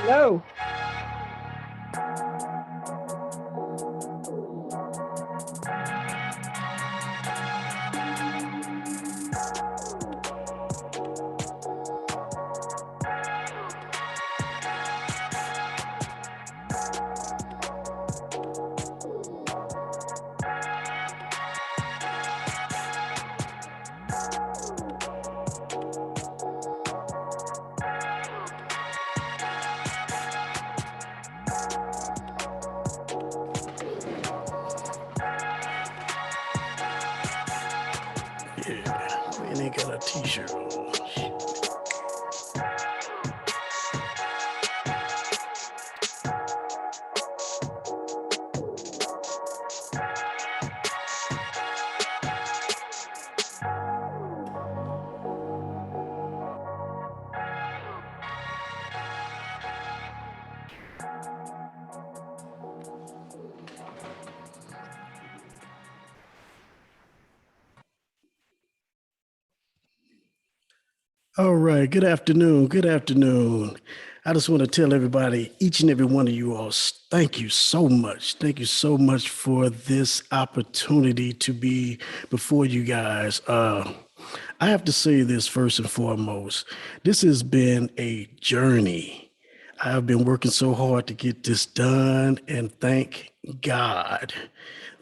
Hello. Yeah, man ain't got a t-shirt on. All right. Good afternoon. Good afternoon. I just want to tell everybody, each and every one of you all, thank you so much. Thank you so much for this opportunity to be before you guys. I have to say this first and foremost. This has been a journey. I've been working so hard to get this done, and thank God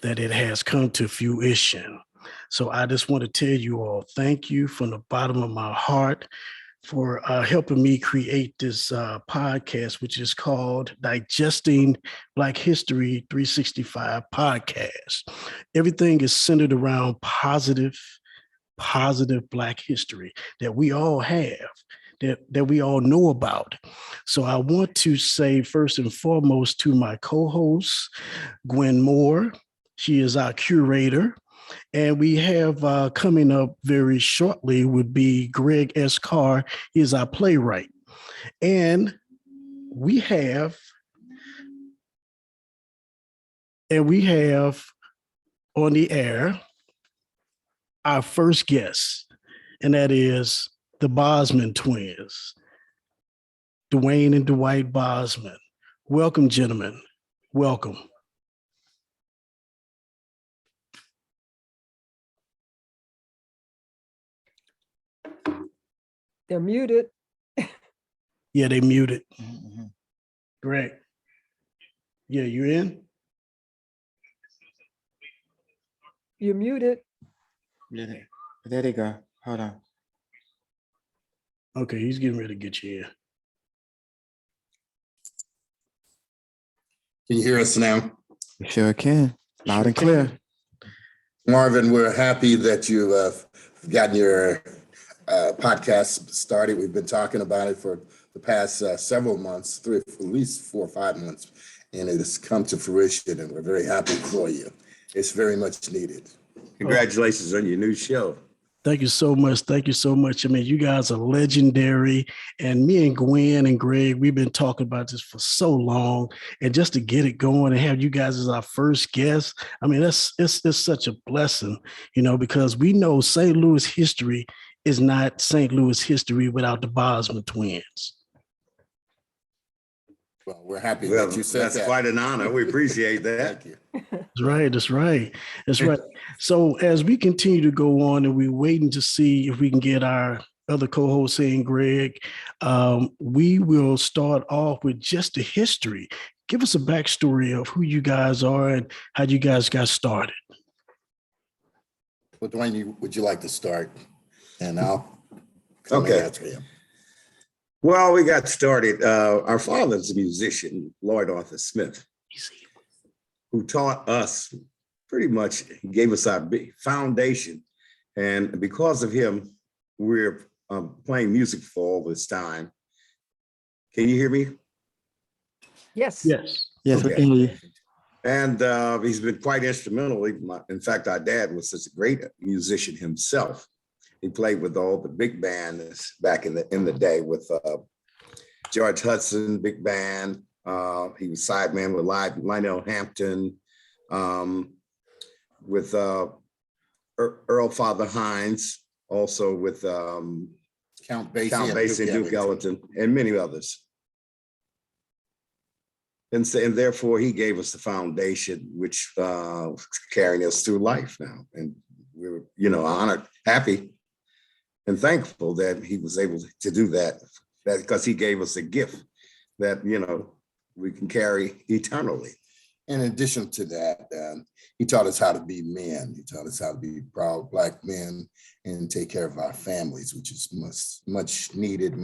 that it has come to fruition. So I just want to tell you all, thank you from the bottom of my heart for helping me create this podcast, which is called Digesting Black History 365 podcast. Everything is centered around positive Black history that we all have. That we all know about. So I want to say first and foremost to my co-host, Gwen Moore. She is our curator. And we have coming up very shortly would be Greg S. Carr. He is our playwright. And we have on the air our first guest, and that is the Bosman twins, Dwayne and Dwight Bosman. Welcome, gentlemen. Welcome. They're muted. Yeah, they muted. Mm-hmm. Great. Yeah, you in? You're muted. Yeah, there they go. Hold on. Okay, he's getting ready to get you in. Can you hear us now? We sure can. Loud and clear. Marvin, we're happy that you've gotten your podcast started. We've been talking about it for the past several months, at least 4 or 5 months, and it has come to fruition, and we're very happy for you. It's very much needed. Congratulations on your new show. Thank you so much. Thank you so much. I mean, you guys are legendary. And me and Gwen and Greg, we've been talking about this for so long. And just to get it going and have you guys as our first guest, I mean, it's such a blessing, because we know St. Louis history is not St. Louis history without the Bosman twins. Well, we're happy that you said that. That's quite an honor. We appreciate that. Thank you. That's right. So as we continue to go on and we're waiting to see if we can get our other co-host in, Greg, we will start off with just the history. Give us a backstory of who you guys are and how you guys got started. Well, Dwayne, would you like to start? And I'll answer him. Well, we got started. Our father's a musician, Lloyd Arthur Smith, who taught us pretty much, gave us our big foundation. And because of him, we're playing music for all this time. Can you hear me? Yes. Yes. Yes, we can hear you. And he's been quite instrumental. In fact, our dad was such a great musician himself. He played with all the big bands back in the day with George Hudson, big band. He was sideman with Lionel Hampton, with Earl Father Hines, also with Count Basie and Duke Ellington, and many others. and therefore he gave us the foundation, which carrying us through life now. And we're, honored, happy, and thankful that he was able to do that because he gave us a gift that, we can carry eternally. In addition to that, he taught us how to be men. He taught us how to be proud Black men and take care of our families, which is much needed,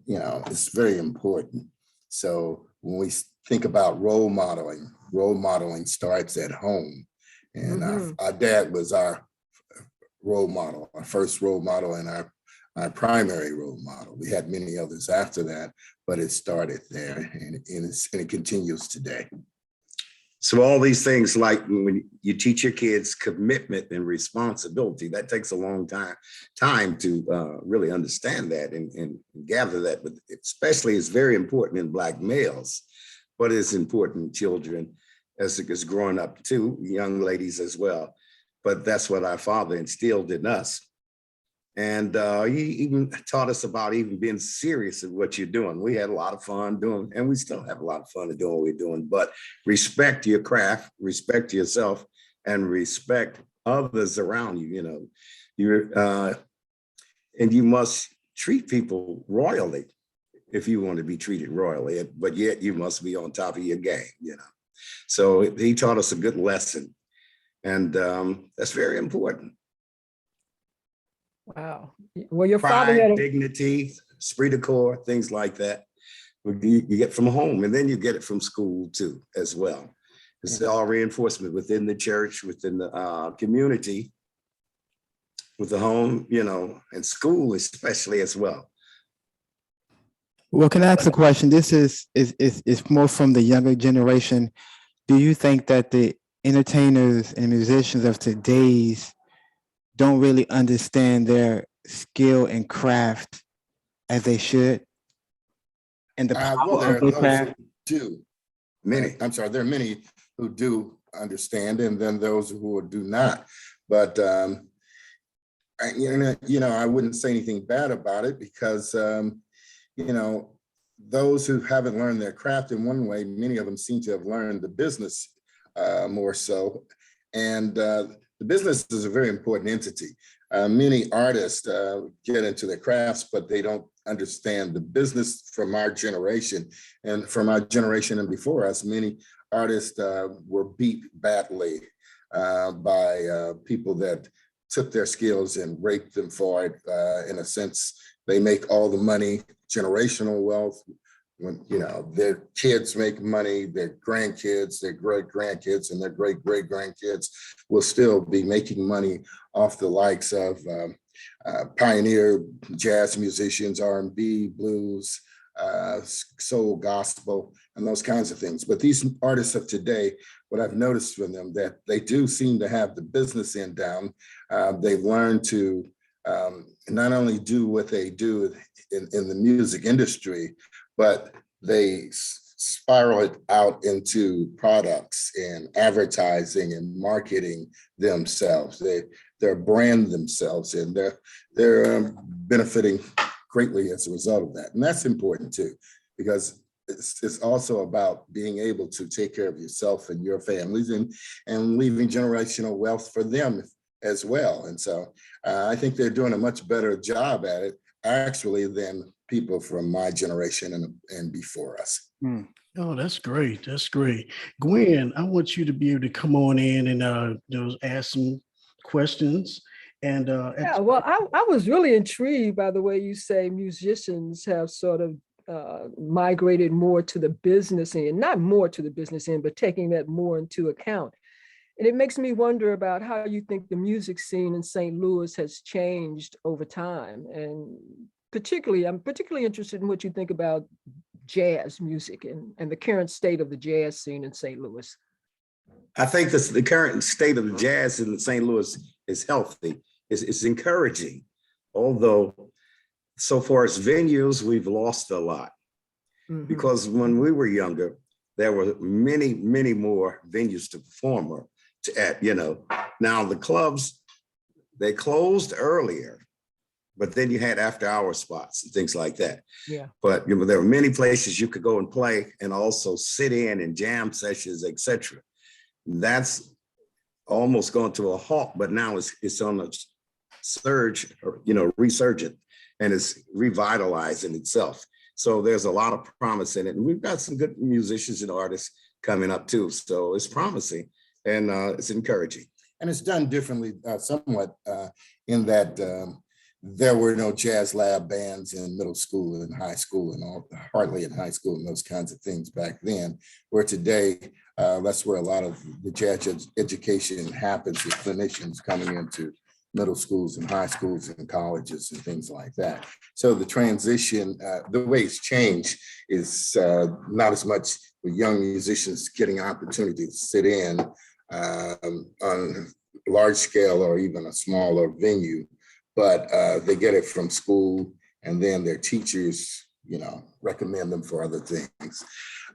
it's very important. So when we think about role modeling starts at home. And our dad was our role model, our first role model and our primary role model. We had many others after that, but it started there and it continues today. So all these things, like when you teach your kids commitment and responsibility, that takes a long time to really understand that and gather that. But especially, it's very important in Black males, but it's important in children as it's growing up too, young ladies as well. But that's what our father instilled in us. And he even taught us about even being serious at what you're doing. We had a lot of fun doing, and we still have a lot of fun doing what we're doing, but respect your craft, respect yourself, and respect others around you, and you must treat people royally if you want to be treated royally, but yet you must be on top of your game, So he taught us a good lesson, and that's very important. Wow. Well, your father Pride, had dignity, esprit de corps, things like that. You get from home, and then you get it from school too, as well. It's all reinforcement within the church, within the community, with the home, and school especially as well. Well, can I ask a question? This is more from the younger generation. Do you think that the entertainers and musicians of today's don't really understand their skill and craft as they should? And the power Well, there of are their those craft? who do. Many. I'm sorry, there are many who do understand, and then those who do not. But I wouldn't say anything bad about it because those who haven't learned their craft in one way, many of them seem to have learned the business more so. And the business is a very important entity. Many artists get into their crafts, but they don't understand the business from our generation. And from our generation and before us, many artists were beat badly by people that took their skills and raped them for it. In a sense, they make all the money, generational wealth. When their kids make money, their grandkids, their great grandkids, and their great great grandkids will still be making money off the likes of pioneer jazz musicians, R&B, blues, soul, gospel, and those kinds of things. But these artists of today, what I've noticed from them, that they do seem to have the business end down. They've learned to not only do what they do in the music industry, but they spiral it out into products and advertising and marketing themselves. They're brand themselves, and they're benefiting greatly as a result of that. And that's important too, because it's also about being able to take care of yourself and your families and leaving generational wealth for them as well. And so I think they're doing a much better job at it actually than people from my generation and before us. Oh, that's great. That's great. Gwen, I want you to be able to come on in and ask some questions. And Yeah, well, I was really intrigued by the way you say musicians have sort of migrated more to the business end, not more to the business end, but taking that more into account. And it makes me wonder about how you think the music scene in St. Louis has changed over time. And I'm particularly interested in what you think about jazz music and the current state of the jazz scene in St. Louis. I think the current state of jazz in St. Louis is healthy. It's encouraging, although so far as venues, we've lost a lot. Mm-hmm. Because when we were younger, there were many, many more venues to perform at. Now the clubs, they closed earlier but then you had after hour spots and things like that. Yeah. But there were many places you could go and play and also sit in jam sessions, etc. That's almost gone to a halt, but now it's on a surge, or resurgent, and it's revitalizing itself. So there's a lot of promise in it, and we've got some good musicians and artists coming up too. So it's promising, and it's encouraging. And it's done differently somewhat in that there were no jazz lab bands in middle school and high school and hardly in high school and those kinds of things back then, where today, that's where a lot of the jazz education happens with clinicians coming into middle schools and high schools and colleges and things like that. So the transition, the way it's changed is not as much with young musicians getting an opportunity to sit in on large scale or even a smaller venue, but they get it from school, and then their teachers, recommend them for other things.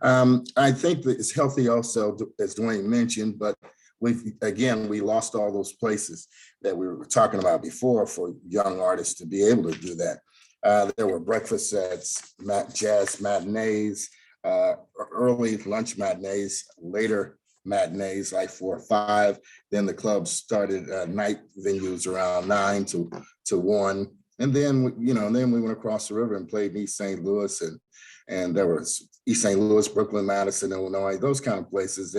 I think that it's healthy also, as Dwayne mentioned, but we lost all those places that we were talking about before for young artists to be able to do that. There were breakfast sets, jazz matinees, early lunch matinees, later matinees like 4 or 5. Then the clubs started night venues around 9 to 1. And then, then we went across the river and played in East St. Louis, and there was East St. Louis, Brooklyn, Madison, Illinois, those kind of places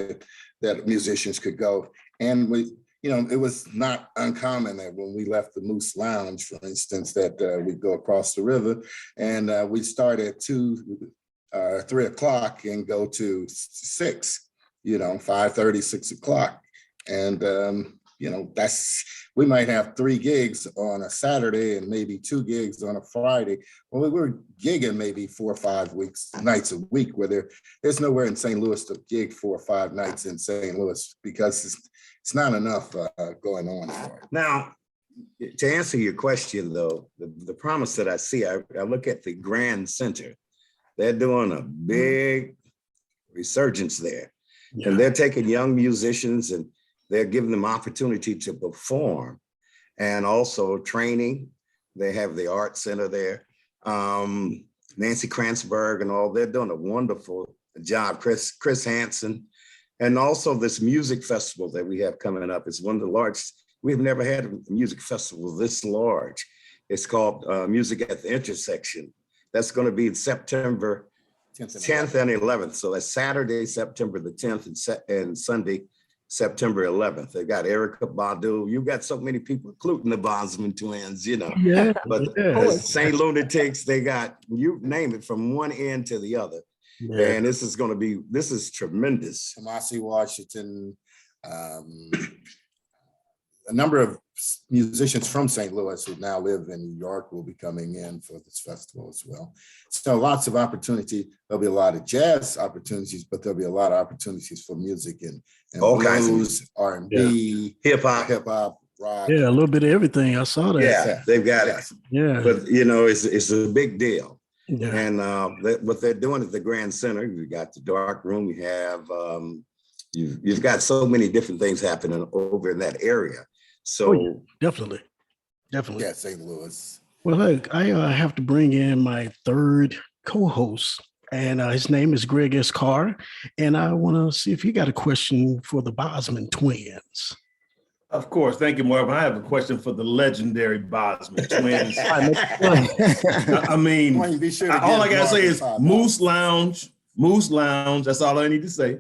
that musicians could go. And it was not uncommon that when we left the Moose Lounge, for instance, that we'd go across the river and we'd start at 2 or 3 o'clock and go to 6, 5:30, 6 o'clock. And, we might have 3 gigs on a Saturday and maybe 2 gigs on a Friday. Well, we were gigging maybe 4 or 5 nights a week, where there's nowhere in St. Louis to gig 4 or 5 nights in St. Louis because it's not enough going on for it. Now, to answer your question, though, the promise that I see, I look at the Grand Center. They're doing a big resurgence there. Yeah. And they're taking young musicians and they're giving them opportunity to perform and also training. They have the art center there. Nancy Kranzberg and all, they're doing a wonderful job. Chris Hansen. And also this music festival that we have coming up is one of the largest. We've never had a music festival this large. It's called Music at the Intersection. That's going to be September 10th and 11th. So that's Saturday, September the 10th and Sunday, September 11th. They got Erykah Badu. You got so many people, including the Bosman twins, Yeah. But the St. Lunatics, they got, you name it, from one end to the other. Yeah. And this is tremendous. Kamasi Washington, a number of musicians from St. Louis who now live in New York will be coming in for this festival as well. So lots of opportunity. There'll be a lot of jazz opportunities, but there'll be a lot of opportunities for music and all blues, R&B, hip hop, rock. Yeah, a little bit of everything. I saw that. Yeah, they've got it. Yeah. But, it's a big deal. Yeah. And what they're doing at the Grand Center, you got the dark room, you have, you've got so many different things happening over in that area. So definitely. Yeah, St. Louis. Well, look, I have to bring in my third co-host, and his name is Greg S. Carr, and I want to see if you got a question for the Bosman twins. Of course. Thank you, Marvin. I have a question for the legendary Bosman twins. I mean, all I got to say is Moose Lounge. That's all I need to say.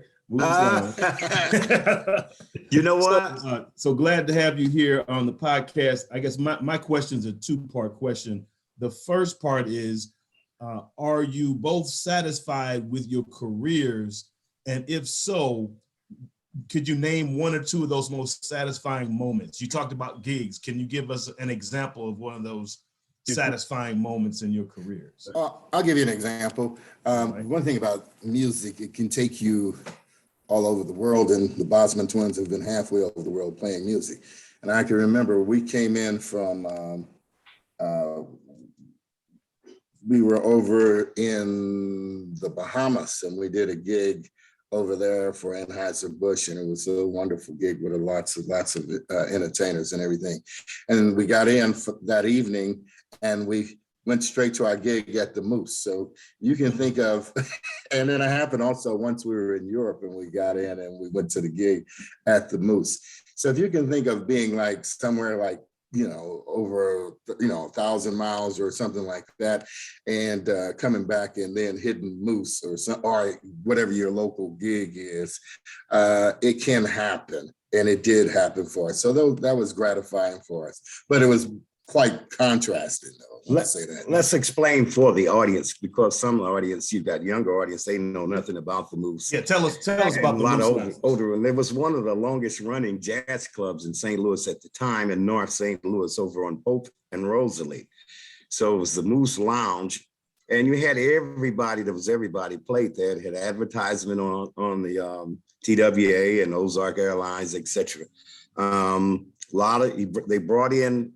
You know what? So glad to have you here on the podcast. I guess my question is a 2-part question. The first part is, are you both satisfied with your careers? And if so, could you name 1 or 2 of those most satisfying moments? You talked about gigs. Can you give us an example of one of those satisfying moments in your careers? I'll give you an example. One thing about music, it can take you all over the world, and the Bosman twins have been halfway over the world playing music. And I can remember we came in from, we were over in the Bahamas, and we did a gig over there for Anheuser-Busch, and it was a wonderful gig with lots of entertainers and everything. And we got in for that evening, and we went straight to our gig at the Moose. So you can think of, and then it happened also once we were in Europe and we got in and we went to the gig at the Moose. So if you can think of being like somewhere like, over, 1,000 miles or something like that, and coming back and then hitting Moose or whatever your local gig is, it can happen. And it did happen for us. So that was gratifying for us, but it was quite contrasting though. Let's say that. Let's explain for the audience, because some audience, you've got younger audience, they know nothing about the Moose. Yeah, tell us about the a lot Moose. of older, and it was one of the longest running jazz clubs in St. Louis at the time, in North St. Louis, over on Pope and Rosalie. So it was the Moose Lounge, and you had everybody played there. It had advertisement on the TWA and Ozark Airlines, etc. They brought in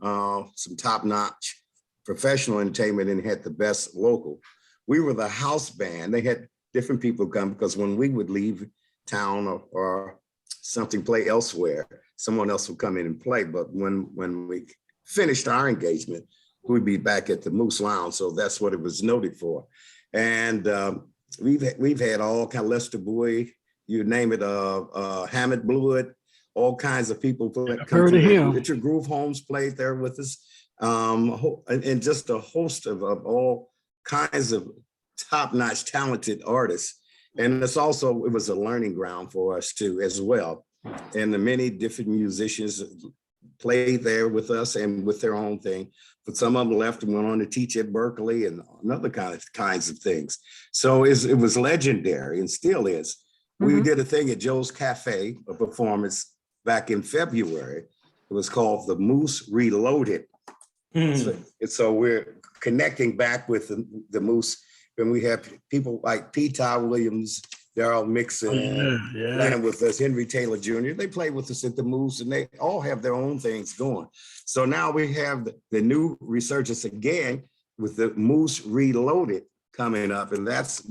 some top-notch professional entertainment and had the best local. We were the house band. They had different people come, because when we would leave town or something, play elsewhere, someone else would come in and play. But when we finished our engagement, we'd be back at the Moose Lounge. So that's what it was noted for. And we've had all kind of Lester Bowie, you name it, Hammond Blewett, all kinds of people come heard of him. Richard Groove Holmes played there with us, and just a host of all kinds of top-notch talented artists. And it was a learning ground for us too, as well. And the many different musicians played there with us and with their own thing. But some of them left and went on to teach at Berkeley and other kinds of things. So it was legendary and still is. We did a thing at Joe's Cafe, a performance back in February. It was called The Moose Reloaded. So we're connecting back with the Moose, and we have people like P. Todd Williams, Darryl Mixon, playing with us, Henry Taylor Jr. They play with us at the Moose, and they all have their own things going. So now we have the new resurgence again with the Moose Reloaded coming up, and that's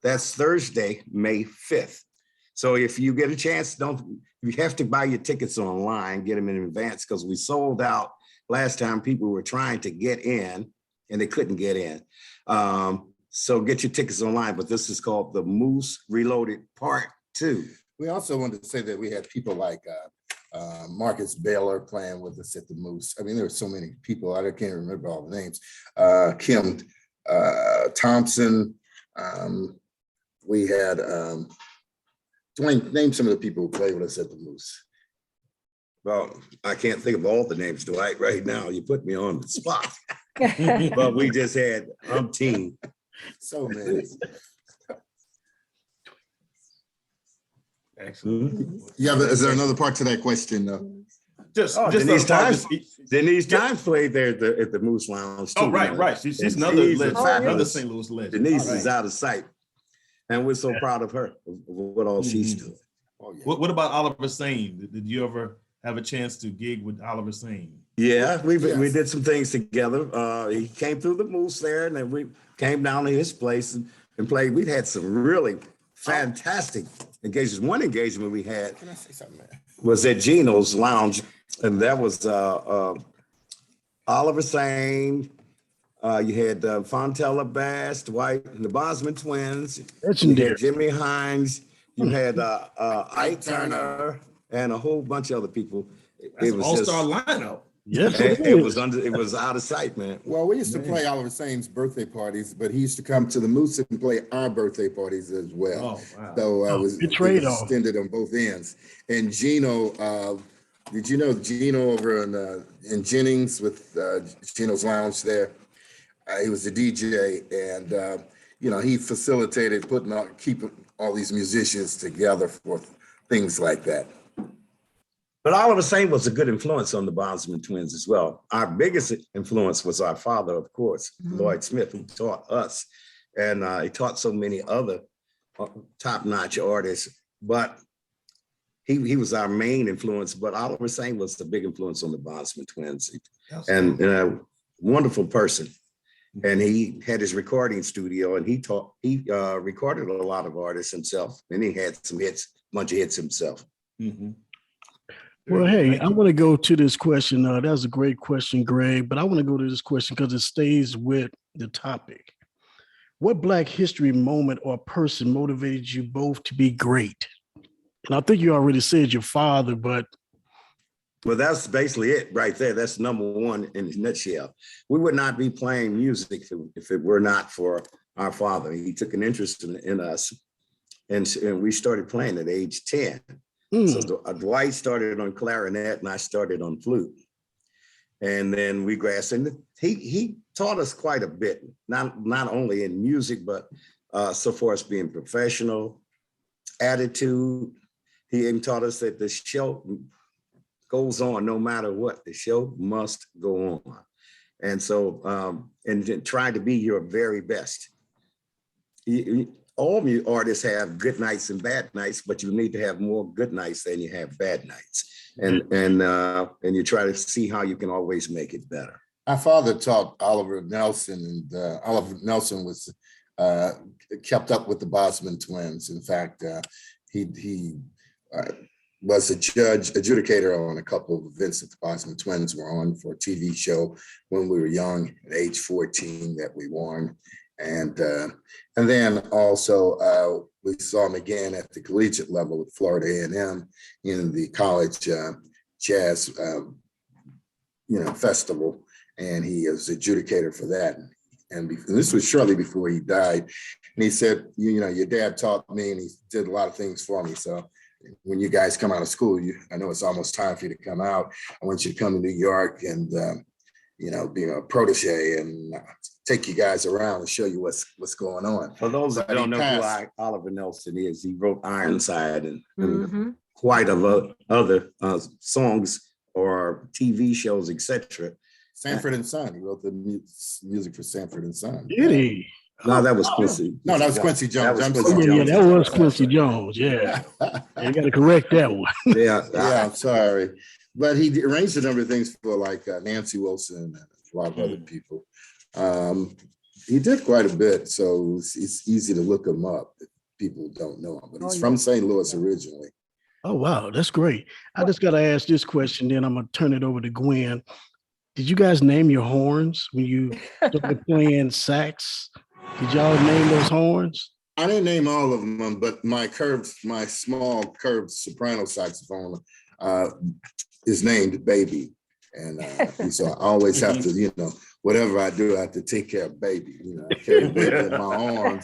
Thursday, May 5th. So if you get a chance, you have to buy your tickets online, get them in advance, because we sold out last time. People were trying to get in and they couldn't get in. So get your tickets online, but this is called the Moose Reloaded Part 2. We also wanted to say that we had people like Marcus Baylor playing with us at the Moose. I mean, there were so many people, I can't remember all the names. Kim Thompson. We had, Dwayne, name some of the people who played with us at the Moose. Well, I can't think of all the names, Dwight, right now. You put me on the spot. But we just had umpteen. So many. Excellent. Yeah, but is there another part to that question? Just Denise Times played there at the Moose Lounge too. Oh, right. She's another legend, another St. Louis legend. Denise is out of sight. And we're so proud of her, of what all she's doing. Oh, yeah. What about Oliver Sane? Did you ever have a chance to gig with Oliver Sane? Yeah, we did some things together. He came through the Moose there, and then we came down to his place and played. We had some really fantastic engagements. One engagement we had was at Gino's Lounge, and that was Oliver Sane. You had Fontella Bass, Dwight, and the Bosman twins. You had Jimmy Hines. You had Ike Turner and a whole bunch of other people. That's an all-star lineup. Yes, it was out of sight, man. Well, we used to play Oliver Sane's birthday parties, but he used to come to the Moose and play our birthday parties as well. Oh, wow. So it was extended on both ends. And Gino, did you know Gino over in Jennings with Gino's Lounge there? He was a DJ, and he facilitated keeping all these musicians together for things like that. But Oliver Sane was a good influence on the Bosman twins as well. Our biggest influence was our father, of course, Lloyd Smith, who taught us, and he taught so many other top-notch artists. But he was our main influence. But Oliver Sane was the big influence on the Bosman twins, and a wonderful person. And he had his recording studio, and he recorded a lot of artists himself, and he had some hits, bunch of hits himself. Mm-hmm. Well, hey, Thank I you. want to go to this question. That was a great question, Greg, but I want to go to this question because it stays with the topic. What Black history moment or person motivated you both to be great? And I think you already said your father, but Well, that's basically it right there. That's number one in a nutshell. We would not be playing music if it were not for our father. He took an interest in us, and we started playing at age 10. So Dwight started on clarinet, and I started on flute. And then we grasped, and he taught us quite a bit, not only in music, but so far as being professional, attitude. He even taught us that the show goes on no matter what. The show must go on. And so, and try to be your very best. All artists have good nights and bad nights, but you need to have more good nights than you have bad nights. And you try to see how you can always make it better. My father taught Oliver Nelson, and Oliver Nelson was kept up with the Bosman twins. In fact, he was a adjudicator on a couple of events that the Bosman twins were on for a TV show when we were young, at age 14, that we won. And then also we saw him again at the collegiate level at Florida A&M in the college jazz festival, and he was adjudicator for that. And this was shortly before he died. And he said, your dad taught me, and he did a lot of things for me. So when you guys come out of school, I know it's almost time for you to come out. I want you to come to New York and be a protege and take you guys around and show you what's going on. For those that don't know who Oliver Nelson is, he wrote Ironside and quite of other songs or TV shows, etc. Sanford and Son. He wrote the music for Sanford and Son. did he? No, that was Quincy. No, that was Quincy Jones. That was Oh, yeah, that was Quincy Jones. Yeah, you got to correct that one. Yeah, I'm sorry. But he arranged a number of things for like Nancy Wilson and a lot of other people. He did quite a bit, so it's easy to look him up if people don't know him. But he's from St. Louis originally. Oh, wow. That's great. I just got to ask this question, then I'm going to turn it over to Gwen. Did you guys name your horns when you started playing sax? Did y'all name those horns? I didn't name all of them, but my small curved soprano saxophone is named Baby. And so I always have to, whatever I do, I have to take care of Baby. I carry Baby in my arms.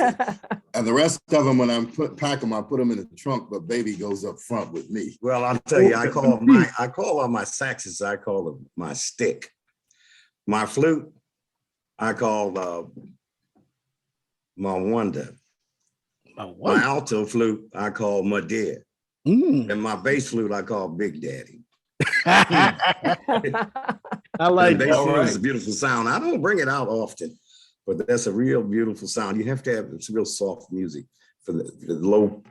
And the rest of them, when I pack them, I put them in the trunk, but Baby goes up front with me. Well, I'll tell you, I call all my saxes, I call them my stick. My flute, I call my wonder. My alto flute, I call my dear. And my bass flute, I call Big Daddy. I like bass that. flute is a beautiful sound. I don't bring it out often, but that's a real beautiful sound. You have to have it's real soft music for the low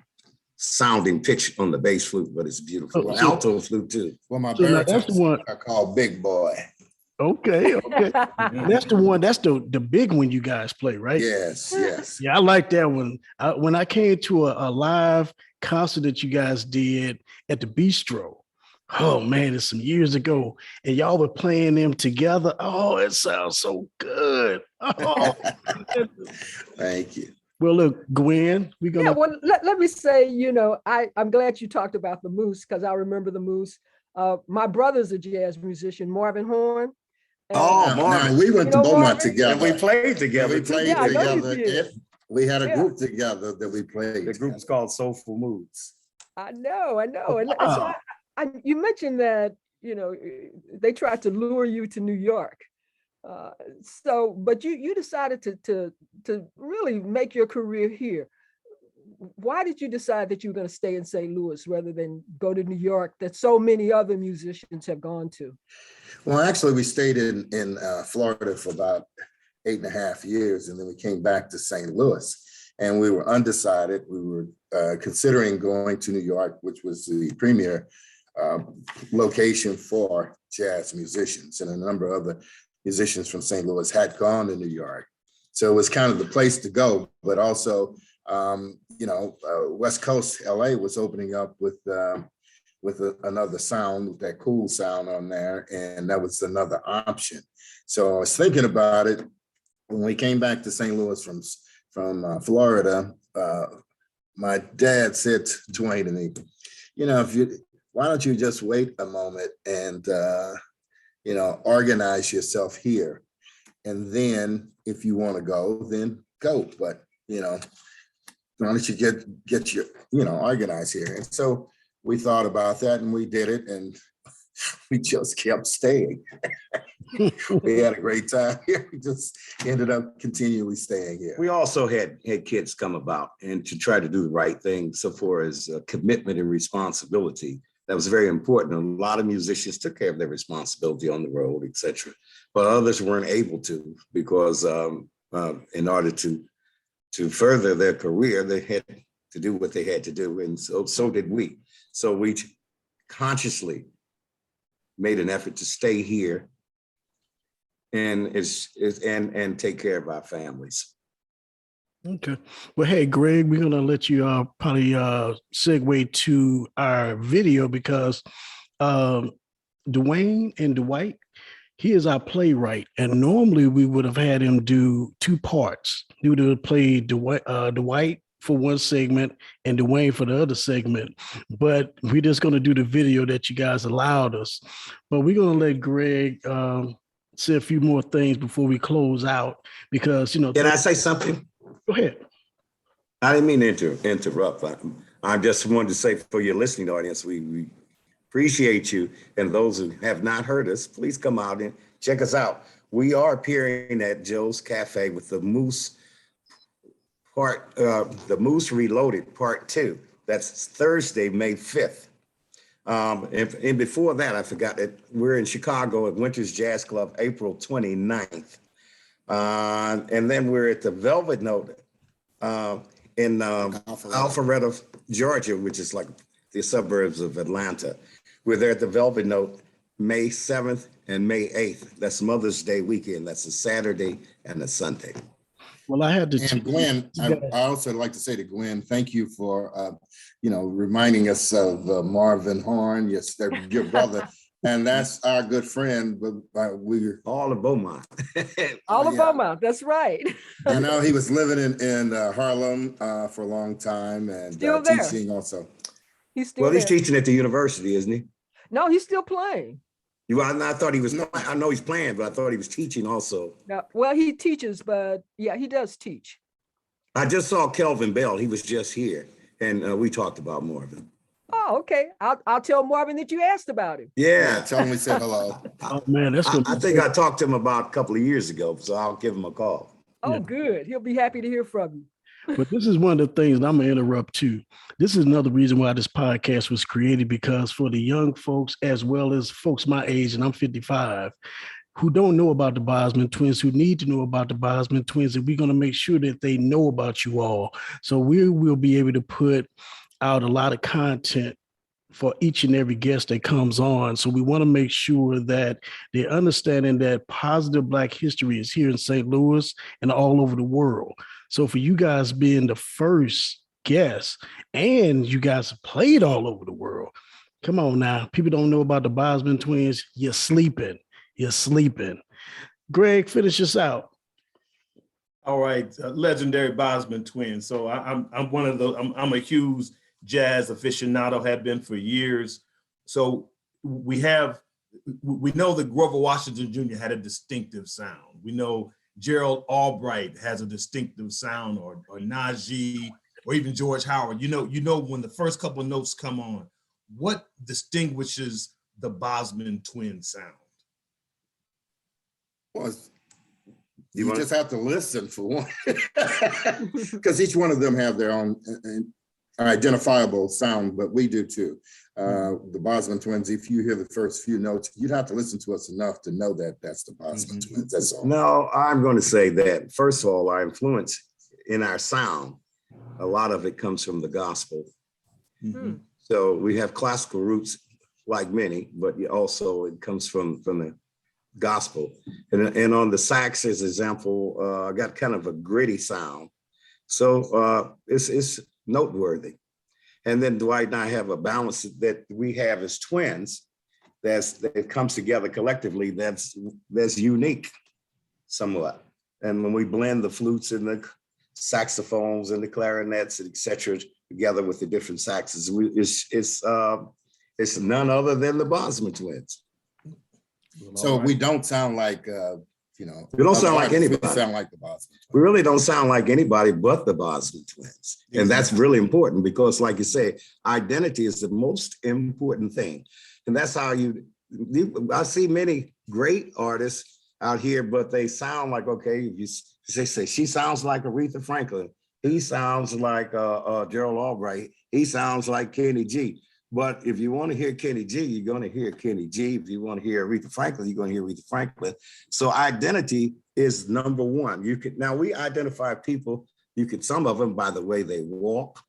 sounding pitch on the bass flute, but it's beautiful. Oh, alto flute too. Well, my So now that's baritone the one. I call Big Boy. Okay. That's the one. That's the big one you guys play, right? Yes. Yeah, I like that one. When I came to a live concert that you guys did at the Bistro, oh man, it's some years ago, and y'all were playing them together. Oh, it sounds so good. Oh. Thank you. Well, look, Gwen, we're gonna. Yeah, well, let me say, I'm glad you talked about the Moose, because I remember the Moose. My brother's a jazz musician, Marvin Horn. Oh, Marvin. Now, we went to Beaumont Marvin? together. And we played together. We had a group together that we played. The group's called Soulful Moods. I know. And Wow. so you mentioned that, they tried to lure you to New York. But you decided to really make your career here. Why did you decide that you were going to stay in St. Louis rather than go to New York that so many other musicians have gone to? Well, actually, we stayed in Florida for about 8.5 years, and then we came back to St. Louis, and we were undecided. We were considering going to New York, which was the premier location for jazz musicians, and a number of other musicians from St. Louis had gone to New York. So it was kind of the place to go, but also, West Coast LA was opening up with another sound, with that cool sound on there, and that was another option. So I was thinking about it when we came back to St. Louis from Florida. My dad said to Dwayne and me, why don't you just wait a moment and organize yourself here, and then if you want to go, then go. But why don't you get your organized here? And so we thought about that and we did it, and we just kept staying. We had a great time here. We just ended up continually staying here. We also had kids come about and to try to do the right thing. So far as commitment and responsibility, that was very important. A lot of musicians took care of their responsibility on the road, etc. But others weren't able to because in order to further their career, they had to do what they had to do. And so did we. So we consciously made an effort to stay here and take care of our families. Okay. Well, hey, Greg, we're going to let you probably segue to our video because Dwayne and Dwight, he is our playwright. And normally we would have had him do two parts. He would have played Dwight for one segment and Dwayne for the other segment. But we're just going to do the video that you guys allowed us. But we're going to let Greg say a few more things before we close out because, Can I say something? Go ahead. I didn't mean to interrupt. I just wanted to say for your listening audience, we appreciate you. And those who have not heard us, please come out and check us out. We are appearing at Joe's Cafe with the Moose Reloaded Part 2. That's Thursday, May 5th. And before that, I forgot that we're in Chicago at Winters Jazz Club, April 29th. And then we're at the Velvet Note in Alpharetta, Georgia, which is like the suburbs of Atlanta. We're there at the Velvet Note May 7th and May 8th. That's Mother's Day weekend. That's a Saturday and a Sunday. Well, I had to. And Gwen, I also like to say to Gwen, thank you for, reminding us of Marvin Horn, your brother. And that's our good friend, but we're all of Beaumont. All of Beaumont, that's right. He was living in Harlem for a long time and still there. Teaching also. He's still he's teaching at the university, isn't he? No, he's still playing. I thought he was. I know he's playing, but I thought he was teaching also. No, well, he teaches, but yeah, he does teach. I just saw Kelvin Bell. He was just here, and we talked about Marvin. Oh, okay. I'll tell Marvin that you asked about him. Yeah, tell him we said hello. Oh man, that's good. I think I talked to him about a couple of years ago, so I'll give him a call. Oh, good. He'll be happy to hear from you. But this is one of the things, and I'm going to interrupt too. This is another reason why this podcast was created, because for the young folks, as well as folks my age, and I'm 55, who don't know about the Bosman twins, who need to know about the Bosman twins, and we're going to make sure that they know about you all. So we will be able to put out a lot of content for each and every guest that comes on. So we want to make sure that they're understanding that positive Black history is here in St. Louis and all over the world. So for you guys being the first guest, and you guys have played all over the world, come on now. People don't know about the Bosman twins. You're sleeping. Greg, finish us out. All right, legendary Bosman twins. So I'm one of those. I'm a huge jazz aficionado, have been for years. So we know that Grover Washington Jr. had a distinctive sound. We know Gerald Albright has a distinctive sound, or Najee, or even George Howard. You know when the first couple of notes come on, what distinguishes the Bosman twin sound? Well, you just have to listen for one, because each one of them have their own identifiable sound, but we do too. The Bosman twins, if you hear the first few notes, you'd have to listen to us enough to know that that's the Bosman twins. That's all. No, I'm going to say that, first of all, our influence in our sound, a lot of it comes from the gospel. Mm-hmm. So we have classical roots like many, but also it comes from the gospel. And on the sax, as example, I got kind of a gritty sound. So it's noteworthy. And then Dwight and I have a balance that we have as twins that comes together collectively that's unique somewhat. And when we blend the flutes and the saxophones and the clarinets, et cetera, together with the different saxes, it's none other than the Bosman twins. So we don't sound like, we don't sound like anybody. We sound like the Bosman. We really don't sound like anybody but the Bosman twins. And that's really important because, like you say, identity is the most important thing. And that's how I see many great artists out here, but they sound like, okay, they say she sounds like Aretha Franklin. He sounds like Gerald Albright. He sounds like Kenny G. But if you want to hear Kenny G, you're going to hear Kenny G. If you want to hear Aretha Franklin, you're going to hear Aretha Franklin. So identity is number one. Now we identify people, some of them by the way they walk,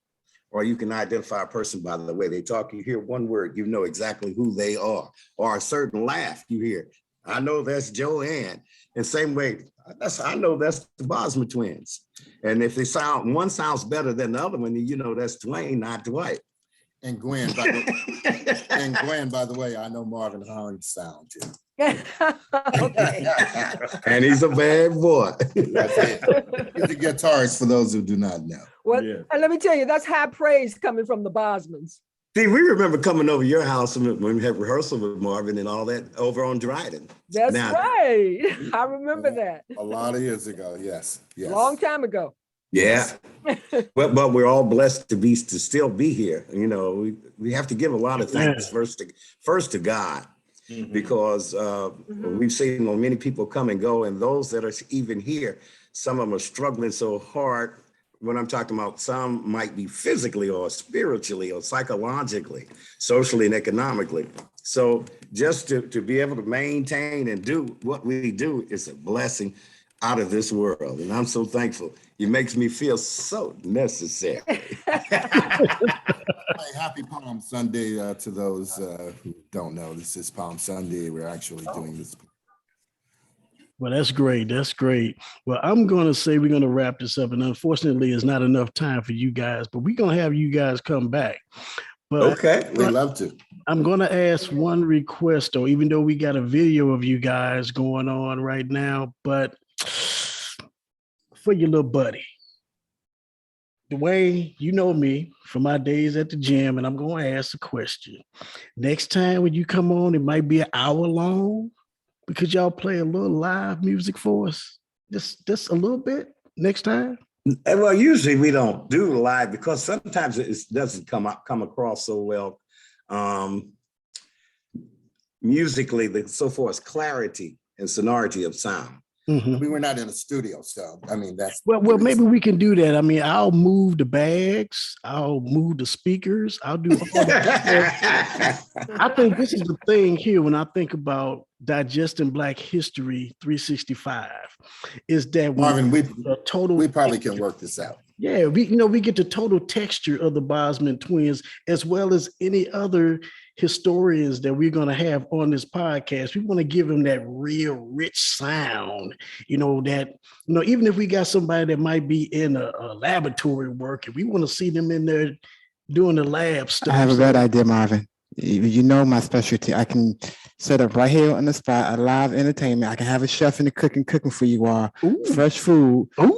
or you can identify a person by the way they talk. You hear one word, you know exactly who they are, or a certain laugh you hear. I know that's Joanne. And same way, I know that's the Bosman twins. And if one sounds better than the other one, you know that's Dwayne, not Dwight. And Gwen, by the way, I know Marvin Horn's sound too. Okay. And he's a bad boy. That's it. He's a guitarist for those who do not know. Well, Yeah. and let me tell you, that's high praise coming from the Bosmans. See, we remember coming over your house when we had rehearsal with Marvin and all that over on Dryden. That's Now- right. I remember that. A lot of years ago, yes. Long time ago. Yeah, but we're all blessed to still be here. You know, we have to give a lot of thanks first to God, because we've seen many people come and go, and those that are even here, some of them are struggling so hard. When I'm talking about, some might be physically or spiritually or psychologically, socially and economically. So just to be able to maintain and do what we do is a blessing out of this world. And I'm so thankful. It makes me feel so necessary. Happy Palm Sunday to those who don't know. This is Palm Sunday. We're actually doing this. Well, that's great. That's great. Well, I'm going to say we're going to wrap this up. And unfortunately, it's not enough time for you guys, but we're going to have you guys come back. But Okay. We'd love to. I'm going to ask one request, though, even though we got a video of you guys going on right now, but for your little buddy, Dwayne, you know me from my days at the gym, and I'm going to ask a question. Next time when you come on, it might be an hour long, because y'all play a little live music for us. Just a little bit next time. Well, usually we don't do live because sometimes it doesn't come across so well musically, so far as clarity and sonority of sound. Mm-hmm. We were not in a studio, so I mean that's Well, maybe we can do that. I mean, I'll move the bags, I'll move the speakers, I'll do all that. I think this is the thing here when I think about digesting Black History 365, is that Marvin, we probably texture. can work this out. Yeah, we get the total texture of the Bosman twins, as well as any other historians that we're going to have on this podcast. We want to give them that real rich sound, even if we got somebody that might be in a laboratory work, and we want to see them in there doing the lab stuff. I have a bad idea, Marvin. You know my specialty. I can set up right here on the spot a live entertainment. I can have a chef in the cooking for you all. Ooh. Fresh food. Man,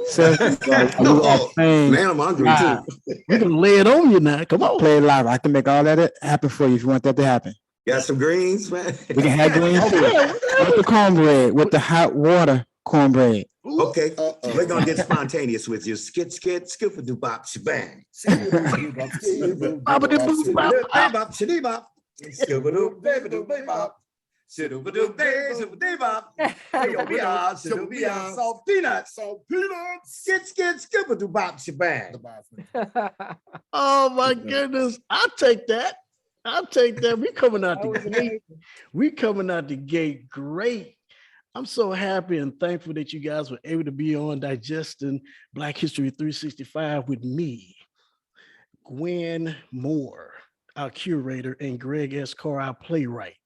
I'm hungry too. We're gonna lay it on you now. Come on, play it live. I can make all that happen for you if you want that to happen. Got some greens, man. We can have greens too. With the cornbread, with the hot water cornbread. Okay, we're gonna get spontaneous with you. Skit, skip-a-doo bop, shebang. Salt peanuts. Skit, skip-a-doo bop, shebang. Oh my goodness. I'll take that. We coming out the gate. We coming out the gate great. I'm so happy and thankful that you guys were able to be on Digesting Black History 365 with me, Gwen Moore, our curator, and Greg S. Carr, our playwright.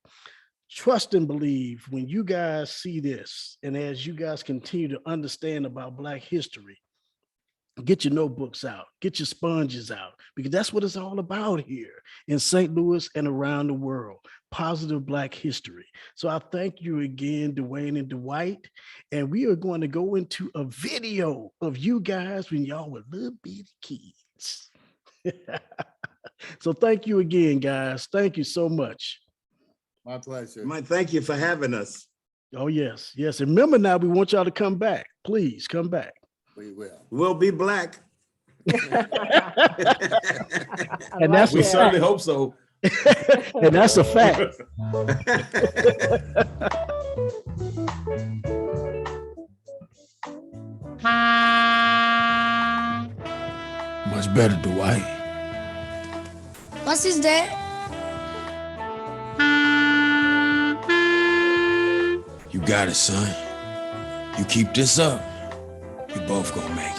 trust and believe when you guys see this, and as you guys continue to understand about Black history, get your notebooks out, get your sponges out, because that's what it's all about here in St. Louis and around the world, positive Black history. So I thank you again, Dwayne and Dwight, and we are going to go into a video of you guys when y'all were little bitty kids. So thank you again, guys. Thank you so much. My pleasure. Thank you for having us. Oh, yes. Yes. And remember now, we want y'all to come back. Please come back. We will. We'll be Black. And that's We a certainly fact. hope so. And that's a fact. Much better, Dwight. What's his dad? You got it, son. You keep this up, you both gonna make it.